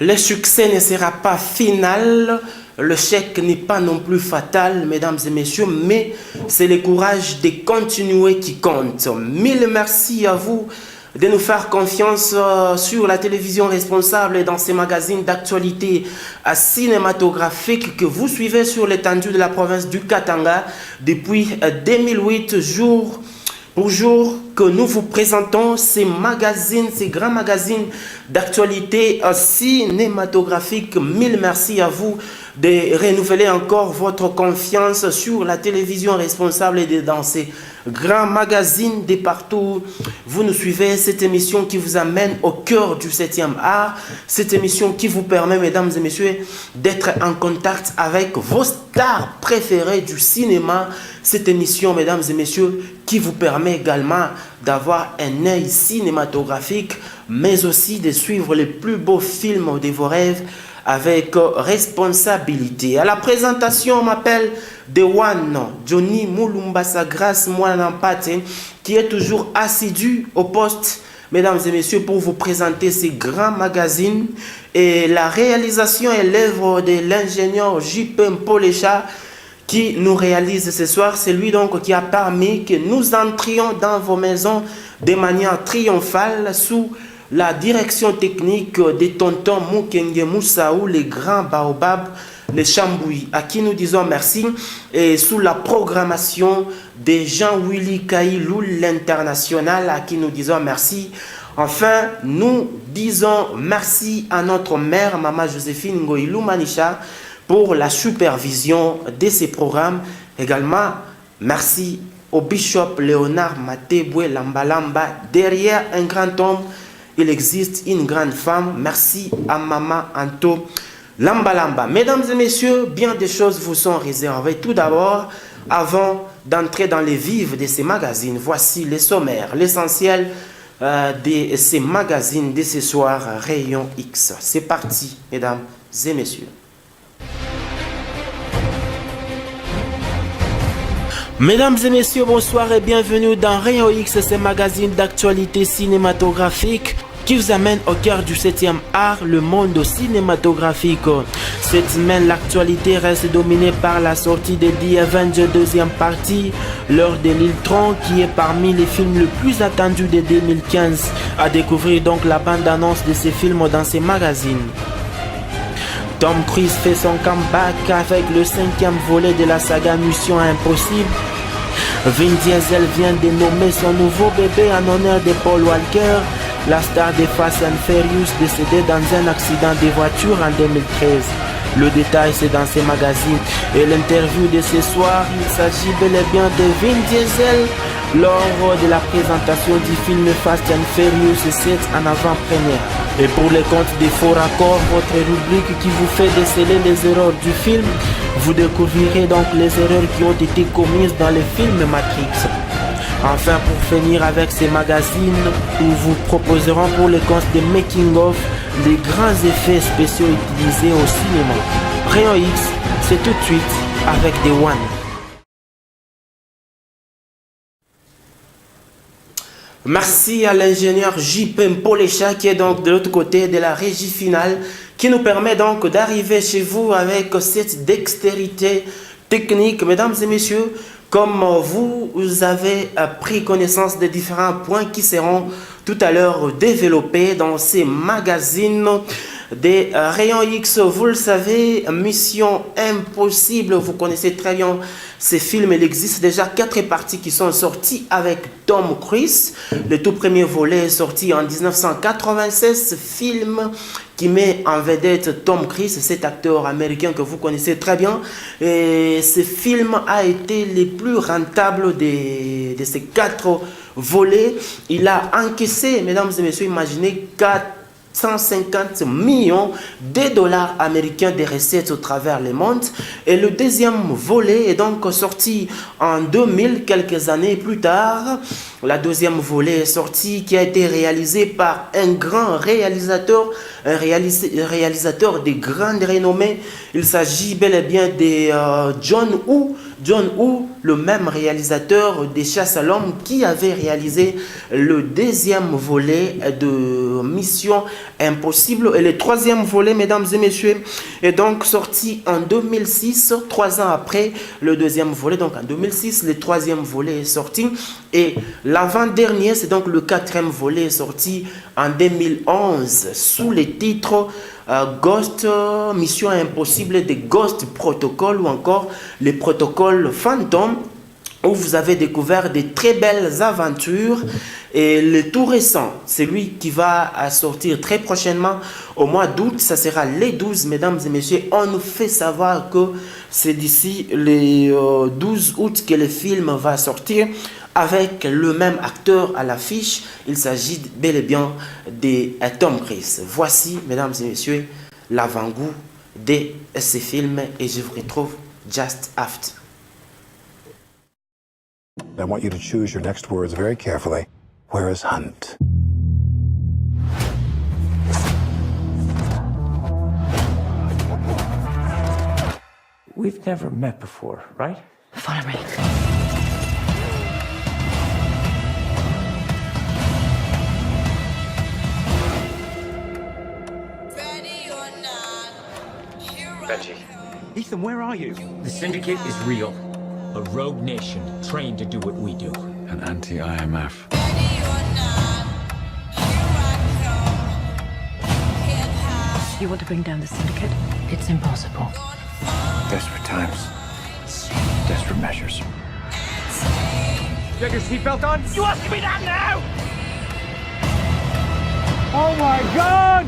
Le succès ne sera pas final, le chèque n'est pas non plus fatal, mesdames et messieurs, mais c'est le courage de continuer qui compte. Mille merci à vous de nous faire confiance sur la télévision responsable et dans ces magazines d'actualité cinématographique que vous suivez sur l'étendue de la province du Katanga depuis 2008, jour pour jour que nous vous présentons ces magazines, ces grands magazines d'actualité cinématographique. Mille merci à vous de renouveler encore votre confiance sur la télévision responsable et dans ces grands magazines de partout. Vous nous suivez, cette émission qui vous amène au cœur du 7e art, cette émission qui vous permet, mesdames et messieurs, d'être en contact avec vos stars préférées du cinéma. Cette émission, mesdames et messieurs, qui vous permet également d'avoir un œil cinématographique, mais aussi de suivre les plus beaux films de vos rêves avec responsabilité. À la présentation, on m'appelle The One, Johnny Moulumbasa Grâce Mouanampate, qui est toujours assidu au poste, mesdames et messieurs, pour vous présenter ces grands magazines. Et la réalisation est l'œuvre de l'ingénieur J.P. Mpolecha, qui nous réalise ce soir. C'est lui donc qui a permis que nous entrions dans vos maisons de manière triomphale sous la direction technique des tontons Mukenge Moussaou, les grands baobabs, les Chambouis, à qui nous disons merci, et sous la programmation de Jean-Willy Kailou, l'international, à qui nous disons merci. Enfin, nous disons merci à notre mère, Maman Joséphine Ngoïlou Manisha, pour la supervision de ces programmes. Également, merci au bishop Léonard Mateboué Lambalamba. Derrière un grand homme, il existe une grande femme. Merci à Maman Anto Lambalamba. Mesdames et messieurs, bien des choses vous sont réservées. Tout d'abord, avant d'entrer dans les vifs de ces magazines, voici les sommaires, l'essentiel de ces magazines de ce soir, Rayon X. C'est parti, mesdames et messieurs. Mesdames et messieurs, bonsoir et bienvenue dans Rayon X, ce magazine d'actualité cinématographique qui vous amène au cœur du 7e art, le monde cinématographique. Cette semaine, l'actualité reste dominée par la sortie de The Avengers deuxième partie, L'heure de l'Ultron, qui est parmi les films les plus attendus de 2015. À découvrir donc la bande-annonce de ces films dans ces magazines. Tom Cruise fait son comeback avec le 5e volet de la saga Mission Impossible. Vin Diesel vient de nommer son nouveau bébé en honneur de Paul Walker, la star de Fast and Furious décédée dans un accident de voiture en 2013. Le détail c'est dans ces magazines. Et l'interview de ce soir, il s'agit bel et bien de Vin Diesel lors de la présentation du film Fast and Furious 7 en avant-première. Et pour les comptes des faux raccords, votre rubrique qui vous fait déceler les erreurs du film, vous découvrirez donc les erreurs qui ont été commises dans le film Matrix. Enfin, pour finir avec ces magazines, nous vous proposerons pour les comptes de Making of les grands effets spéciaux utilisés au cinéma. Rayon X, c'est tout de suite avec The One. Merci à l'ingénieur J.P. Mpolecha qui est donc de l'autre côté de la régie finale, qui nous permet donc d'arriver chez vous avec cette dextérité technique. Mesdames et messieurs, comme vous avez pris connaissance des différents points qui seront tout à l'heure développés dans ces magazines des Rayons X, vous le savez, Mission Impossible, vous connaissez très bien ces films. Il existe déjà 4 parties qui sont sorties avec Tom Cruise. Le tout premier volet est sorti en 1996, ce film qui met en vedette Tom Cruise, cet acteur américain que vous connaissez très bien. Et ce film a été le plus rentable de ces 4 volets. Il a encaissé, mesdames et messieurs, imaginez 450 millions de dollars américains de recettes au travers le monde. Et le deuxième volet est donc sorti en 2000, quelques années plus tard. La deuxième volet est sortie, qui a été réalisé par un grand réalisateur, un réalisateur de grande renommée. Il s'agit bel et bien de John Woo. John Woo, le même réalisateur des Chasses à l'homme qui avait réalisé le deuxième volet de Mission Impossible. Et le troisième volet, mesdames et messieurs, est donc sorti en 2006, 3 ans après le deuxième volet. Donc en 2006, le troisième volet est sorti. Et l'avant-dernier, c'est donc le quatrième volet, est sorti en 2011 sous les titres Ghost, Mission Impossible, des Ghost Protocol ou encore les protocoles Phantom, où vous avez découvert de très belles aventures. Et le tout récent, c'est lui qui va sortir très prochainement au mois d'août, ça sera les 12, mesdames et messieurs. On nous fait savoir que c'est d'ici les 12 août que le film va sortir, avec le même acteur à l'affiche. Il s'agit bel et bien de Tom Cruise. Voici, mesdames et messieurs, l'avant-goût de ces films et je vous retrouve just after. I want you to choose your next words very carefully. Where is Hunt? We've never met before, right? Follow me. Benji. Ethan, where are you? The Syndicate is real. A rogue nation trained to do what we do. An anti-IMF. You want to bring down the Syndicate? It's impossible. Desperate times. Desperate measures. You got your seatbelt on? You asking me that now? Oh my God!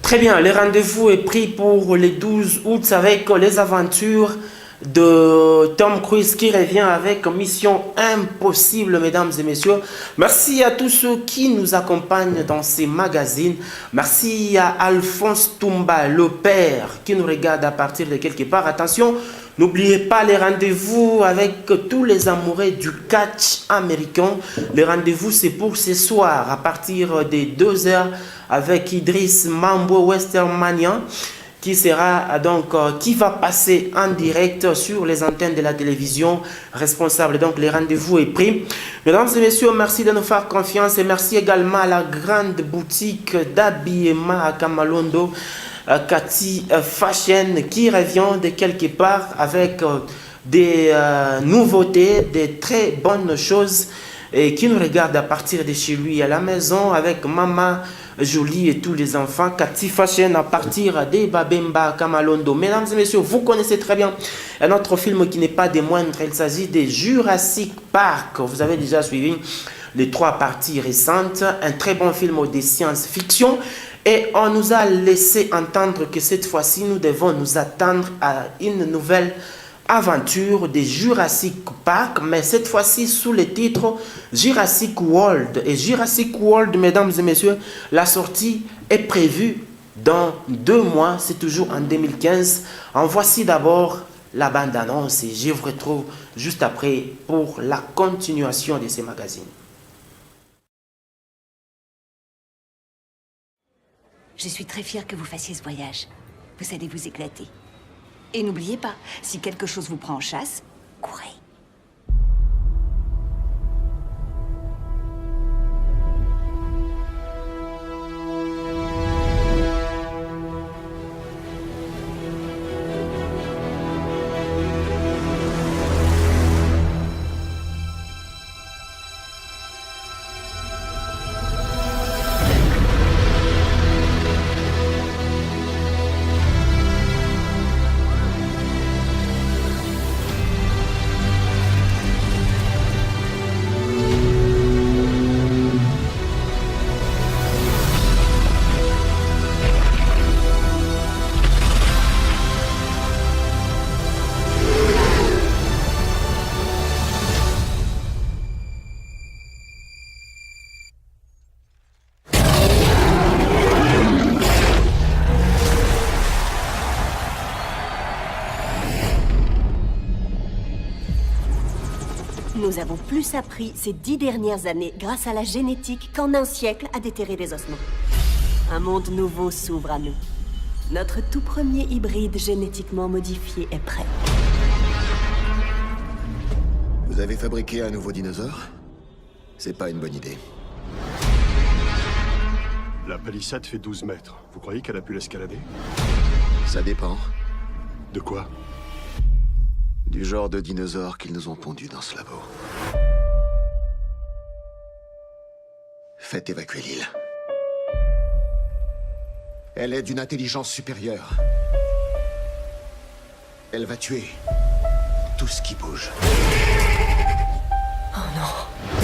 Très bien, le rendez-vous est pris pour les 12 août avec les aventures de Tom Cruise qui revient avec Mission Impossible, mesdames et messieurs. Merci à tous ceux qui nous accompagnent dans ces magazines. Merci à Alphonse Toumba, le père, qui nous regarde à partir de quelque part. Attention, n'oubliez pas les rendez-vous avec tous les amoureux du catch américain. Les rendez-vous, c'est pour ce soir à partir des 2h avec Idriss Mambo Westermania, qui sera donc qui va passer en direct sur les antennes de la télévision responsable. Donc les rendez-vous est pris. Mesdames et messieurs, merci de nous faire confiance et merci également à la grande boutique d'habillement à Kamalondo, Cathy Fashion, qui revient de quelque part avec des nouveautés, des très bonnes choses et qui nous regarde à partir de chez lui à la maison avec Maman Jolie et tous les enfants. Cathy Fashion à partir de Babemba Kamalondo. Mesdames et messieurs, vous connaissez très bien un autre film qui n'est pas des moindres. Il s'agit de Jurassic Park. Vous avez déjà suivi les 3 parties récentes. Un très bon film de science-fiction. Et on nous a laissé entendre que cette fois-ci, nous devons nous attendre à une nouvelle aventure de Jurassic Park, mais cette fois-ci sous le titre Jurassic World. Et Jurassic World, mesdames et messieurs, la sortie est prévue dans 2 mois, c'est toujours en 2015. En voici d'abord la bande-annonce et je vous retrouve juste après pour la continuation de ces magazines. Je suis très fière que vous fassiez ce voyage. Vous allez vous éclater. Et n'oubliez pas, si quelque chose vous prend en chasse, courez. Nous avons plus appris ces 10 dernières années grâce à la génétique qu'en un siècle à déterrer des ossements. Un monde nouveau s'ouvre à nous. Notre tout premier hybride génétiquement modifié est prêt. Vous avez fabriqué un nouveau dinosaure? C'est pas une bonne idée. La palissade fait 12 mètres. Vous croyez qu'elle a pu l'escalader? Ça dépend. De quoi? Du genre de dinosaure qu'ils nous ont pondu dans ce labo. Faites évacuer l'île. Elle est d'une intelligence supérieure. Elle va tuer tout ce qui bouge. Oh non.